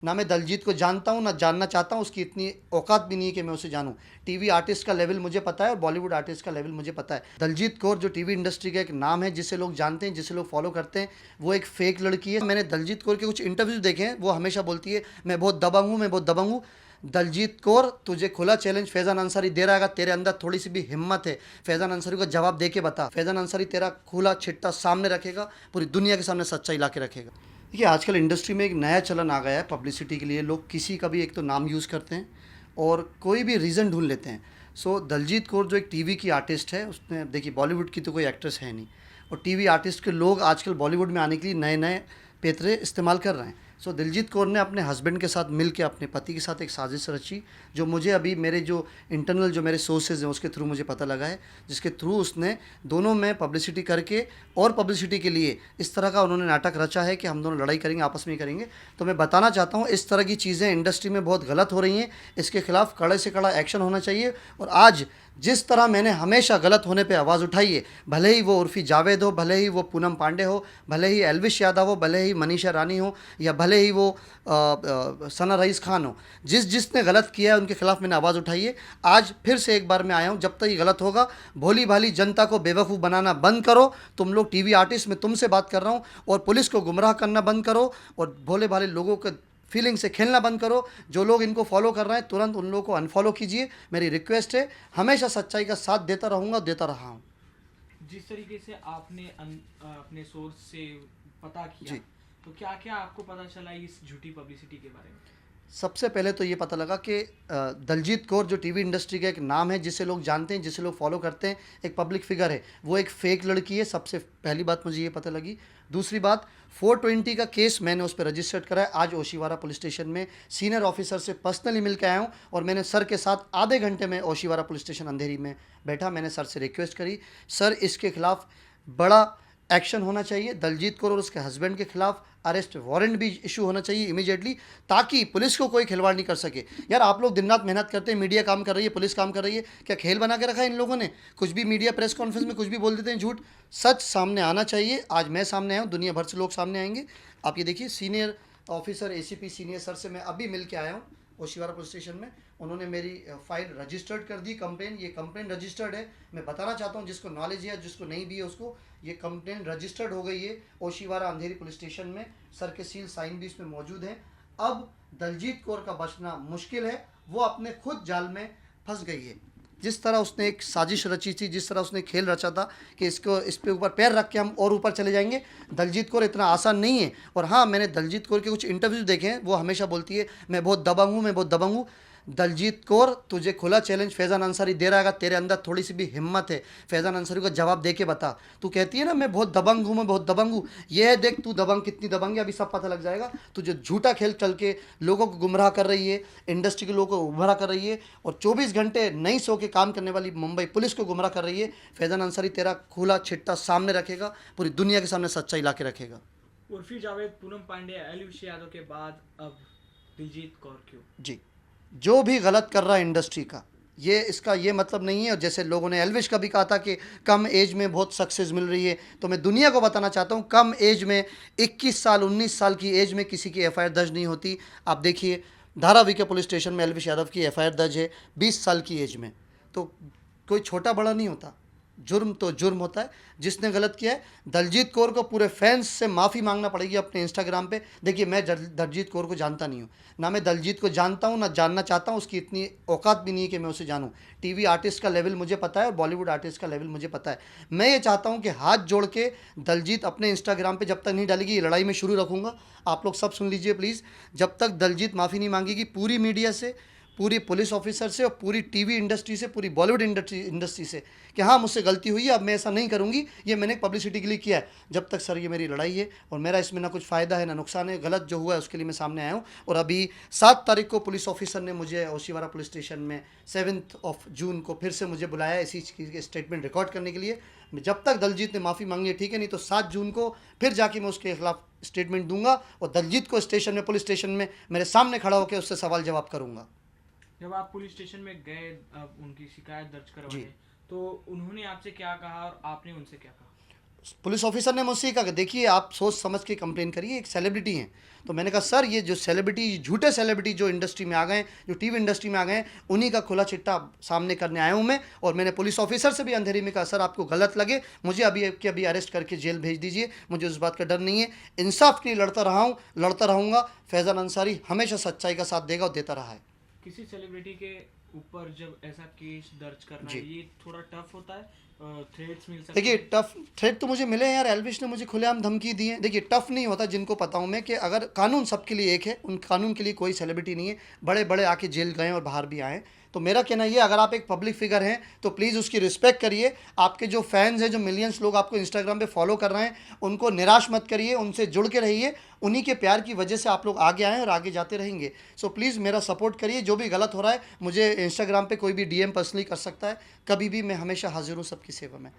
ना मैं दलजीत को जानता हूँ, ना जानना चाहता हूँ, उसकी इतनी औकात भी नहीं है कि मैं उसे जानूँ। टीवी आर्टिस्ट का लेवल मुझे पता है और बॉलीवुड आर्टिस्ट का लेवल मुझे पता है। दलजीत कौर जो टीवी इंडस्ट्री का एक नाम है, जिसे लोग जानते हैं, जिसे लोग फॉलो करते हैं, वो एक फेक लड़की है। मैंने दलजीत कौर के कुछ इंटरव्यूज़ देखे हैं, वो हमेशा बोलती है मैं बहुत दबंग हूँ, मैं बहुत दबंग हूँ। दलजीत कौर, तुझे खुला चैलेंज फैज़ान अंसारी दे रहा है, तेरे अंदर थोड़ी सी भी हिम्मत है, फैज़ान अंसारी को जवाब दे के बता। फैज़ान अंसारी तेरा खुला चिट्टा सामने रखेगा, पूरी दुनिया के सामने सच्चाई ला के रखेगा। देखिए, आजकल इंडस्ट्री में एक नया चलन आ गया है पब्लिसिटी के लिए। लोग किसी का भी एक तो नाम यूज़ करते हैं और कोई भी रीज़न ढूंढ लेते हैं। सो दलजीत कौर जो एक टीवी की आर्टिस्ट है, उसने देखिए बॉलीवुड की तो कोई एक्ट्रेस है नहीं, और टीवी आर्टिस्ट के लोग आजकल बॉलीवुड में आने के लिए नए नए पैतरे इस्तेमाल कर रहे हैं। सो दिलजीत कौर ने अपने हस्बैंड के साथ मिल के, अपने पति के साथ एक साजिश रची, जो मुझे अभी मेरे जो इंटरनल जो मेरे सोर्सेज हैं उसके थ्रू मुझे पता लगा है, जिसके थ्रू उसने दोनों में पब्लिसिटी करके और पब्लिसिटी के लिए इस तरह का उन्होंने नाटक रचा है कि हम दोनों लड़ाई करेंगे, आपस में ही करेंगे। तो मैं बताना चाहता हूँ, इस तरह की चीज़ें इंडस्ट्री में बहुत गलत हो रही हैं, इसके खिलाफ कड़े से कड़ा एक्शन होना चाहिए। और आज जिस तरह मैंने हमेशा गलत होने पे आवाज़ उठाई है, भले ही वो उर्फ़ी जावेद हो, भले ही वो पूनम पांडे हो, भले ही एल्विश यादव हो, भले ही मनीषा रानी हो, या भले ही वो सना रईस खान हो, जिसने गलत किया है उनके खिलाफ मैंने आवाज़ उठाई है। आज फिर से एक बार मैं आया हूँ, जब तक ये गलत होगा, भोली भाली जनता को बेवकूफ़ बनाना बंद करो। तुम लोग टीवी आर्टिस्ट, मैं तुमसे बात कर रहा हूँ, और पुलिस को गुमराह करना बंद करो, और भोले भाले लोगों के फीलिंग से खेलना बंद करो। जो लोग इनको फॉलो कर रहे हैं, तुरंत उन लोगों को अनफॉलो कीजिए, मेरी रिक्वेस्ट है। हमेशा सच्चाई का साथ देता रहूँगा, देता रहा हूँ। जिस तरीके से आपने अपने सोर्स से पता किया, जी, तो क्या क्या आपको पता चला इस झूठी पब्लिसिटी के बारे में? सबसे पहले तो ये पता लगा कि दलजीत कौर जो टीवी इंडस्ट्री का एक नाम है, जिसे लोग जानते हैं, जिसे लोग फॉलो करते हैं, एक पब्लिक फिगर है, वो एक फेक लड़की है। सबसे पहली बात मुझे ये पता लगी। दूसरी बात, 420 का केस मैंने उस पर रजिस्टर्ड करा है। आज ओशीवारा पुलिस स्टेशन में सीनियर ऑफिसर से पर्सनली मिल के आया हूँ, और मैंने सर के साथ आधे घंटे में ओशीवारा पुलिस स्टेशन अंधेरी में बैठा। मैंने सर से रिक्वेस्ट करी, सर इसके खिलाफ बड़ा एक्शन होना चाहिए। दलजीत कौर और उसके हस्बैंड के खिलाफ अरेस्ट वारंट भी इशू होना चाहिए इमीडिएटली, ताकि पुलिस को कोई खिलवाड़ नहीं कर सके। यार, आप लोग दिन रात मेहनत करते हैं, मीडिया काम कर रही है, पुलिस काम कर रही है, क्या खेल बना के रखा है इन लोगों ने? कुछ भी मीडिया प्रेस कॉन्फ्रेंस में कुछ भी बोल देते हैं, झूठ। सच सामने आना चाहिए। आज मैं सामने आया हूँ, दुनिया भर से लोग सामने आएंगे। आप ये देखिए, senior officer ACP senior sir से मैं अभी मिल के आया हूँ ओशीवारा पुलिस स्टेशन में। उन्होंने मेरी फाइल रजिस्टर्ड कर दी, कंप्लेन, ये कंप्लेन रजिस्टर्ड है। मैं बताना चाहता हूँ, जिसको नॉलेज है, जिसको नहीं भी है, उसको, ये कंप्लेन रजिस्टर्ड हो गई है ओशीवारा अंधेरी पुलिस स्टेशन में। सर के सील साइन भी इसमें मौजूद हैं। अब दलजीत कौर का बचना मुश्किल है, वो अपने खुद जाल में फंस गई है। जिस तरह उसने एक साजिश रची थी, जिस तरह उसने खेल रचा था कि इसको, इस पे ऊपर पैर रख के हम और ऊपर चले जाएंगे, दलजीत कौर इतना आसान नहीं है। और हाँ, मैंने दलजीत कौर के कुछ इंटरव्यूज़ देखे हैं, वो हमेशा बोलती है मैं बहुत दबंग हूँ, मैं बहुत दबंग हूँ। दलजीत कौर, तुझे खुला चैलेंज फैज़ान अंसारी दे रहा है, तेरे अंदर थोड़ी सी भी हिम्मत है, फैज़ान अंसारी को जवाब दे के बता। तू कहती है ना मैं बहुत दबंग हूँ, मैं बहुत दबंग हूँ, ये है, देख तू दबंग कितनी दबंग है, अभी सब पता लग जाएगा। तुझे झूठा खेल चल के लोगों को गुमराह कर रही है, इंडस्ट्री के लोगों को गुमराह कर रही है, और 24 घंटे नहीं सो के काम करने वाली मुंबई पुलिस को गुमराह कर रही है। फैज़ान अंसारी तेरा खुला छिट्टा सामने रखेगा, पूरी दुनिया के सामने सच्चाई ला के रखेगा। उर्फी जावेद, पूनम पांडे, एल्विश यादव के बाद अब दिलजीत कौर क्यों? जी, जो भी गलत कर रहा है इंडस्ट्री का, ये इसका ये मतलब नहीं है। और जैसे लोगों ने एल्विश का भी कहा था कि कम एज में बहुत सक्सेस मिल रही है, तो मैं दुनिया को बताना चाहता हूँ, कम एज में 21 साल 19 साल की एज में किसी की एफआईआर दर्ज नहीं होती। आप देखिए, धारावी के पुलिस स्टेशन में एल्विश यादव की एफआईआर दर्ज है 20 साल की एज में। तो कोई छोटा बड़ा नहीं होता, जुर्म तो जुर्म होता है। जिसने गलत किया है, दलजीत कौर को पूरे फैंस से माफ़ी मांगना पड़ेगी अपने इंस्टाग्राम पे। देखिए, मैं दलजीत कौर को जानता नहीं हूँ, ना मैं दलजीत को जानता हूँ, ना जानना चाहता हूँ, उसकी इतनी औकात भी नहीं है कि मैं उसे जानूँ। टीवी आर्टिस्ट का लेवल मुझे पता है और बॉलीवुड आर्टिस्ट का लेवल मुझे पता है। मैं ये चाहता हूँ कि हाथ जोड़ के दलजीत अपने इंस्टाग्राम पे जब तक नहीं डालेगी, ये लड़ाई में शुरू रखूँगा। आप लोग सब सुन लीजिए प्लीज़, जब तक दलजीत माफ़ी नहीं मांगेगी पूरी मीडिया से, पूरी पुलिस ऑफिसर से, और पूरी टीवी इंडस्ट्री से, पूरी बॉलीवुड इंडस्ट्री से, कि हाँ मुझसे गलती हुई है, अब मैं ऐसा नहीं करूँगी, ये मैंने पब्लिसिटी के लिए किया है। जब तक सर ये मेरी लड़ाई है, और मेरा इसमें ना कुछ फ़ायदा है ना नुकसान है, गलत जो हुआ है उसके लिए मैं सामने आया हूँ। और अभी 7 तारीख को पुलिस ऑफिसर ने मुझे ओशीवारा पुलिस स्टेशन में 7 जून को फिर से मुझे बुलाया इसी चीज़ की स्टेटमेंट रिकॉर्ड करने के लिए। जब तक दलजीत ने माफ़ी मांगी है ठीक है, नहीं तो 7 जून को फिर जाके मैं उसके खिलाफ स्टेटमेंट दूंगा, और दलजीत को स्टेशन में, पुलिस स्टेशन में मेरे सामने खड़ा होकर उससे सवाल जवाब करूँगा। जब आप पुलिस स्टेशन में गए अब उनकी शिकायत दर्ज जी, करवाने, तो उन्होंने आपसे क्या कहा और आपने उनसे क्या कहा? पुलिस ऑफिसर ने मुझसे कहा कि देखिए आप सोच समझ के कंप्लेन करिए, एक सेलिब्रिटी हैं। तो मैंने कहा सर ये जो सेलिब्रिटी, झूठे सेलिब्रिटी जो इंडस्ट्री में आ गए हैं, जो टीवी इंडस्ट्री में आ गए हैं, उन्हीं का खुला चिट्ठा सामने करने आया हूँ मैं। और मैंने पुलिस ऑफिसर से भी अंधेरी में कहा सर आपको गलत लगे मुझे अभी के अभी अरेस्ट करके जेल भेज दीजिए, मुझे उस बात का डर नहीं है। इंसाफ के लिए लड़ता रहा हूँ, लड़ता रहूँगा। फैज़ान अंसारी हमेशा सच्चाई का साथ देगा और देता रहा है। किसी सेलिब्रिटी के ऊपर जब ऐसा केस दर्ज करना जी। ये थोड़ा टफ होता है, थ्रेट्स मिल सकते देखिए हैं। टफ थ्रेट तो मुझे मिले हैं यार, एल्विश ने मुझे खुलेआम धमकी दी है। देखिए टफ नहीं होता, जिनको पता हूँ मैं कि अगर कानून सबके लिए एक है, उन कानून के लिए कोई सेलिब्रिटी नहीं है। बड़े बड़े आके जेल गए और बाहर भी आए। तो मेरा कहना ये, अगर आप एक पब्लिक फिगर हैं तो प्लीज़ उसकी रिस्पेक्ट करिए। आपके जो फैंस हैं, जो मिलियंस लोग आपको इंस्टाग्राम पे फॉलो कर रहे हैं, उनको निराश मत करिए, उनसे जुड़ के रहिए। उन्हीं के प्यार की वजह से आप लोग आगे आए और आगे जाते रहेंगे। सो प्लीज़ मेरा सपोर्ट करिए। जो भी गलत हो रहा है मुझे इंस्टाग्राम पे कोई भी DM पर्सनली कर सकता है, कभी भी मैं हमेशा हाजिर हूँ सबकी सेवा में।